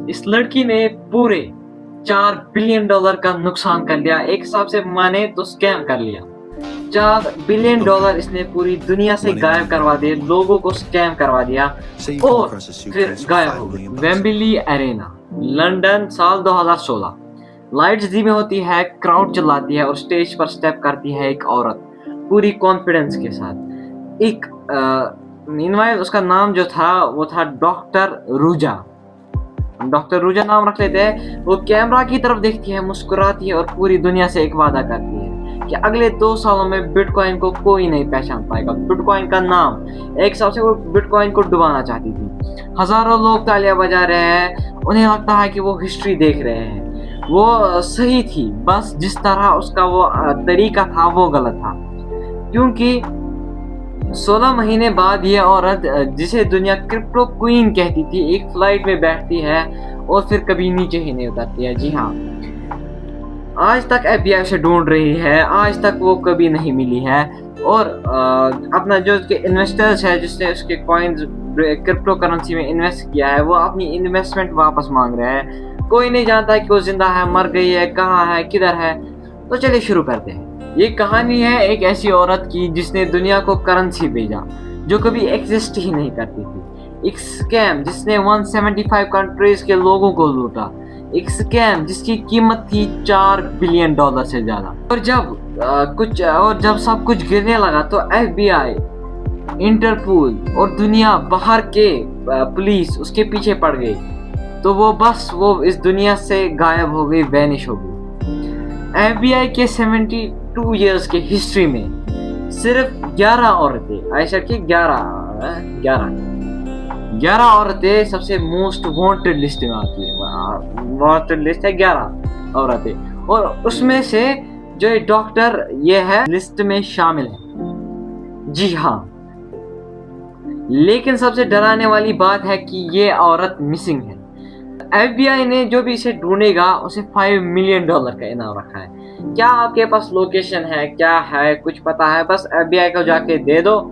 इस लड़की ने पूरे $4 बिलियन का नुकसान कर लिया। एक हिसाब से माने तो स्कैम कर लिया। $4 बिलियन इसने पूरी दुनिया से गायब करवा दिए, लोगों को स्कैम करवा दिया और फिर गायब हो गई। वेम्बली एरेना, लंदन, साल 2016। लाइट्स धीमी होती है, क्राउड चिल्लाती है और स्टेज पर स्टेप करती है एक औरत पूरी कॉन्फिडेंस के साथ। एक मीनवाइल उसका नाम जो था वो था डॉक्टर रूजा नाम रख लेते हैं। वो कैमरा की तरफ देखती है, मुस्कुराती है और पूरी दुनिया से एक वादा करती है कि अगले 2 सालों में बिटकॉइन को कोई नहीं पहचान पाएगा। बिटकॉइन का नाम, एक हिसाब से वो बिटकॉइन को डुबाना चाहती थी। हजारों लोग तालियां बजा रहे हैं, उन्हें लगता है कि वो हिस्ट्री देख रहे हैं। वो सही थी, बस जिस तरह उसका वो तरीका था वो गलत था। क्योंकि 16 महीने बाद ये औरत, जिसे दुनिया क्रिप्टो क्वीन कहती थी, एक फ्लाइट में बैठती है और फिर कभी नीचे ही नहीं उतरती है। जी हाँ, आज तक FBI उसे ढूंढ रही है, आज तक वो कभी नहीं मिली है। और अपना जो उसके इन्वेस्टर्स है, जिसने उसके कॉइन्स क्रिप्टो करेंसी में इन्वेस्ट किया है, वो अपनी इन्वेस्टमेंट वापस मांग रहे हैं। कोई नहीं जानता कि वो जिंदा है, मर गई है, कहाँ है, किधर है। तो चलिए शुरू करते हैं। ये कहानी है एक ऐसी औरत की जिसने दुनिया को करेंसी भेजा जो कभी एग्जिस्ट ही नहीं करती थी। एक स्कैम जिसने 175 कंट्रीज के लोगों को लूटा। एक स्कैम जिसकी कीमत थी $4 बिलियन से ज्यादा। और जब सब कुछ गिरने लगा तो FBI, इंटरपोल और दुनिया बाहर के पुलिस उसके पीछे पड़ गई। तो वो इस दुनिया से गायब हो गई, वैनिश हो गई। FBI के 72 इयर्स के हिस्ट्री में सिर्फ 11 औरतें, आयशा की 11 औरतें सबसे मोस्ट वांटेड लिस्ट में आती है। वांटेड लिस्ट है 11 औरतें, और उसमें से जो डॉक्टर ये है लिस्ट में शामिल है। जी हाँ, लेकिन सबसे डराने वाली बात है कि ये औरत मिसिंग है। FBI ने जो भी इसे ढूंढेगा उसे $5 मिलियन का इनाम रखा है। क्या आपके पास लोकेशन है, क्या है, कुछ पता है? बस FBI को जाके दे दो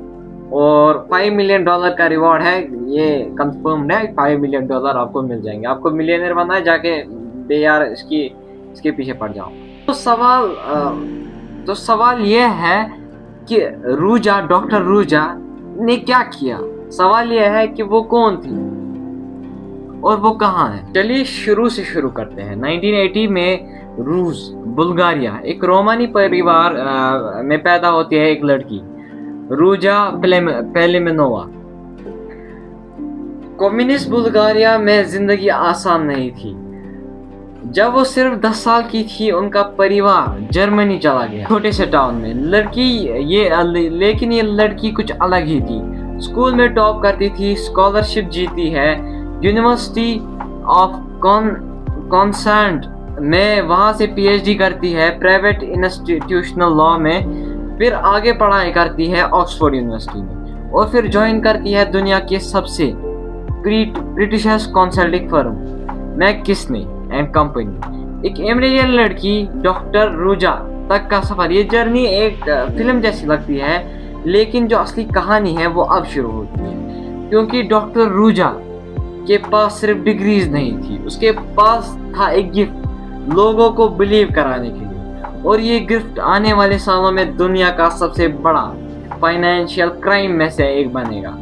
और $5 मिलियन का रिवॉर्ड है, ये कंफर्म है। $5 मिलियन आपको मिल जाएंगे। आपको मिलियनर बनना है, जाके बे यार इसके पीछे पड़ जाओ। तो सवाल ये है कि डॉक्टर रूजा ने क्या किया। सवाल यह है कि वो कौन थी और वो कहाँ है। चलिए शुरू से शुरू करते हैं। 1980 में रूस, बुल्गारिया, एक रोमानी परिवार में पैदा होती है एक लड़की, रूजा पेलिमेनोवा। कम्युनिस्ट बुल्गारिया में जिंदगी आसान नहीं थी। जब वो सिर्फ 10 साल की थी, उनका परिवार जर्मनी चला गया, छोटे से टाउन में। लेकिन ये लड़की कुछ अलग ही थी। स्कूल में टॉप करती थी, स्कॉलरशिप जीती है, यूनिवर्सिटी ऑफ कॉन्सेंट में वहाँ से PhD करती है, प्राइवेट इंस्टीट्यूशनल लॉ में। फिर आगे पढ़ाई करती है ऑक्सफोर्ड यूनिवर्सिटी में, और फिर ज्वाइन करती है दुनिया के सबसे prestigious consulting firm McKinsey and company. एक अमेरिकन लड़की डॉक्टर रूजा तक का सफर। ये जर्नी एक फिल्म जैसी लगती है, लेकिन जो असली कहानी है वो अब शुरू होती है। क्योंकि डॉक्टर रूजा के पास सिर्फ डिग्रीज नहीं थी, उसके पास था एक गिफ्ट लोगों को बिलीव कराने के लिए। और ये गिफ्ट आने वाले सालों में दुनिया का सबसे बड़ा फाइनेंशियल क्राइम में से एक बनेगा।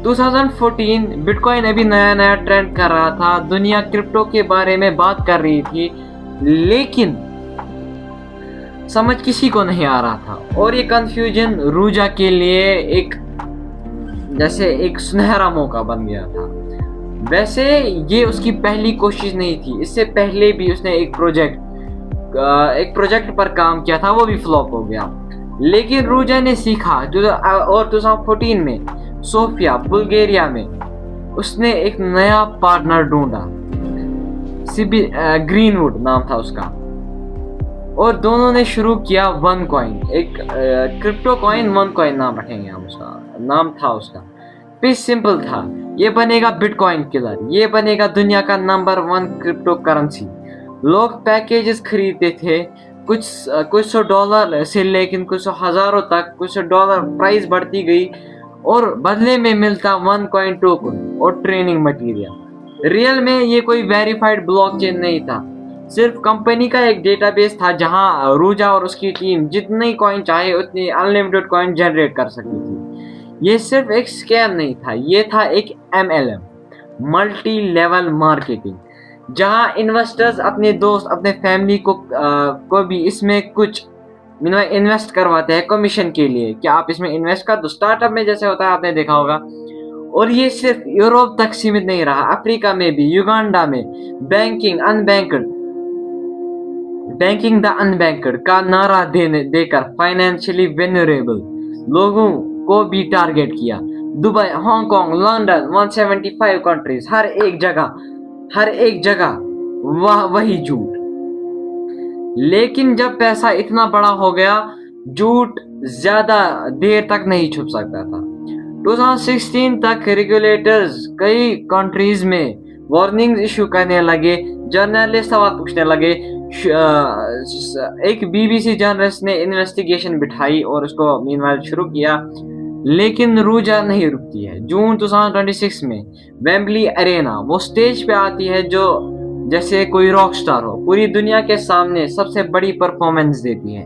2014 बिटकॉइन अभी नया ट्रेंड कर रहा था, दुनिया क्रिप्टो के बारे में बात कर रही थी, लेकिन समझ किसी को नहीं आ रहा था। और ये कंफ्यूजन रूजा के लिए एक सुनहरा मौका बन गया था। वैसे ये उसकी पहली कोशिश नहीं थी, इससे पहले भी उसने एक प्रोजेक्ट पर काम किया था, वो भी फ्लॉप हो गया। लेकिन रूजा ने सीखा। और 2014 में सोफिया, बुल्गारिया में उसने एक नया पार्टनर ढूंढा, ग्रीनवुड नाम था उसका, और दोनों ने शुरू किया OneCoin, एक क्रिप्टो कॉइन। OneCoin नाम रखेंगे हम उसका, नाम था उसका। पिच सिंपल था, ये बनेगा बिटकॉइन किलर, ये बनेगा दुनिया का नंबर 1 क्रिप्टो करेंसी। लोग पैकेजेस खरीदते थे, कुछ $100 से लेकिन कुछ हजारों तक, कुछ $100 प्राइस बढ़ती गई, और बदले में मिलता OneCoin टोकन और ट्रेनिंग मटेरियल। रियल में ये कोई वेरीफाइड ब्लॉकचेन नहीं था, सिर्फ कंपनी का एक डेटाबेस था जहां रूजा और उसकी टीम जितनी कॉइन चाहे उतनी अनलिमिटेड कॉइन जनरेट कर सकती थी। ये सिर्फ एक स्कैम नहीं था, ये था एक MLM, मल्टी लेवल मार्केटिंग, जहां इन्वेस्टर्स अपने दोस्त अपने फैमिली को भी इसमें कुछ इन्वेस्ट करवाते हैं कमीशन के लिए कि आप इसमें इन्वेस्ट कर दो। स्टार्टअप में जैसे होता है आपने देखा होगा। और ये सिर्फ यूरोप तक सीमित नहीं रहा, अफ्रीका में भी, युगांडा में बैंकिंग द अनबैंक्ड का नारा देकर फाइनेंशियली वेनरेबल लोगों को भी टारगेट किया। दुबई, हांगकांग, लंदन, 175 कंट्रीज, हर एक जगह वही झूठ। लेकिन जब पैसा इतना बड़ा हो गया, झूठ ज्यादा देर तक नहीं छुप सकता था। 2016 तक रेगुलेटर्स कई कंट्रीज में वार्निंग्स इशू करने लगे, जर्नलिस्ट सवाल पूछने लगे। एक BBC जर्नलिस्ट ने इन्वेस्टिगेशन बिठाई और उसको मीनवाइल शुरू किया, लेकिन रूजा नहीं रुकती है। जून 2026 में वेम्बली अरेना वो स्टेज पे आती है जो जैसे कोई रॉक स्टार हो, पूरी दुनिया के सामने सबसे बड़ी परफॉर्मेंस देती है।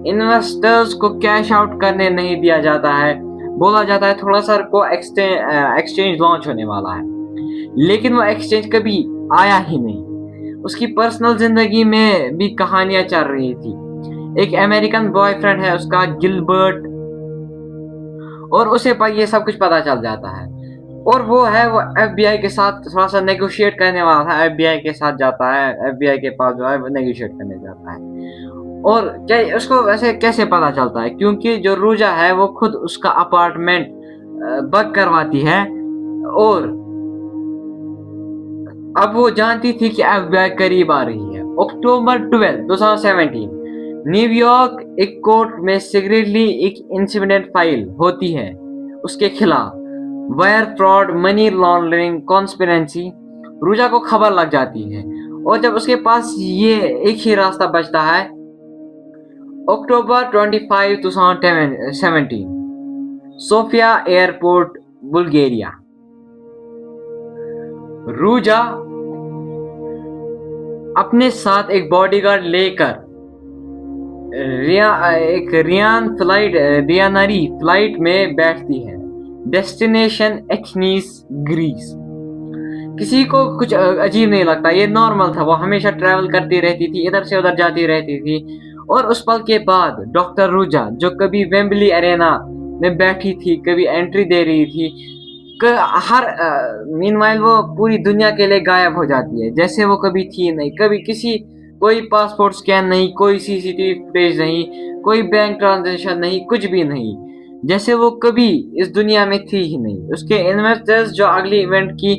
इन्वेस्टर्स को कैश आउट करने नहीं दिया जाता है, बोला जाता है थोड़ा सा को एक्सचेंज लॉन्च होने वाला है, लेकिन वो एक्सचेंज कभी आया ही नहीं। उसकी पर्सनल जिंदगी में भी कहानियां चल रही थी। एक अमेरिकन बॉयफ्रेंड है उसका, गिलबर्ट, और उसे पर ये सब कुछ पता चल जाता है। और वो FBI के साथ थोड़ा सा नेगोशिएट करने वाला था, FBI के साथ जाता है, FBI के पास जो है वो नेगोशिएट करने जाता है। और क्या उसको वैसे कैसे पता चलता है? क्योंकि जो रूजा है वो खुद उसका अपार्टमेंट बग करवाती है, और अब वो जानती थी कि FBI करीब आ रही है। अक्टूबर 12, 2017 न्यूयॉर्क एक कोर्ट में सीक्रेटली एक इंसिडेंट फाइल होती है उसके खिलाफ, wire fraud, money laundering, conspiracy. Ruja को खबर लग जाती है, और जब उसके पास ये एक ही रास्ता बचता है, अक्टूबर 25, 2017 सोफिया एयरपोर्ट, बुल्गारिया। रूजा अपने साथ एक बॉडीगार्ड लेकर रियानरी फ्लाइट में बैठती है, डेस्टिनेशन एथेंस, ग्रीस। किसी को कुछ अजीब नहीं लगता, ये नॉर्मल था। वो हमेशा ट्रैवल करती रहती थी, इधर से उधर जाती रहती थी। और उस पल के बाद डॉक्टर रूजा, जो कभी वेम्बली अरेना में बैठी थी, कभी एंट्री दे रही थी, मीनवाइल वो पूरी दुनिया के लिए गायब हो जाती है, जैसे वो कभी थी नहीं। कोई पासपोर्ट स्कैन नहीं, कोई CCTV फुटेज नहीं, कोई बैंक ट्रांजैक्शन नहीं, कुछ भी नहीं, जैसे वो कभी इस दुनिया में थी ही नहीं। उसके इन्वेस्टर्स जो अगली इवेंट की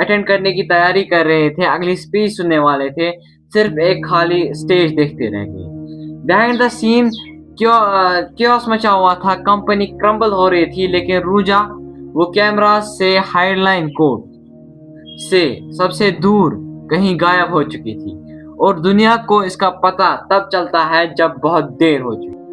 अटेंड करने की तैयारी कर रहे थे, अगली स्पीच सुनने वाले थे, सिर्फ एक खाली स्टेज देखते रह गए। बिहाइंड द सीन क्योस मचा हुआ था, कंपनी क्रम्बल हो रही थी, लेकिन रूजा वो कैमरा से हाइडलाइन कोर्ट से सबसे दूर कहीं गायब हो चुकी थी, और दुनिया को इसका पता तब चलता है जब बहुत देर हो चुकी।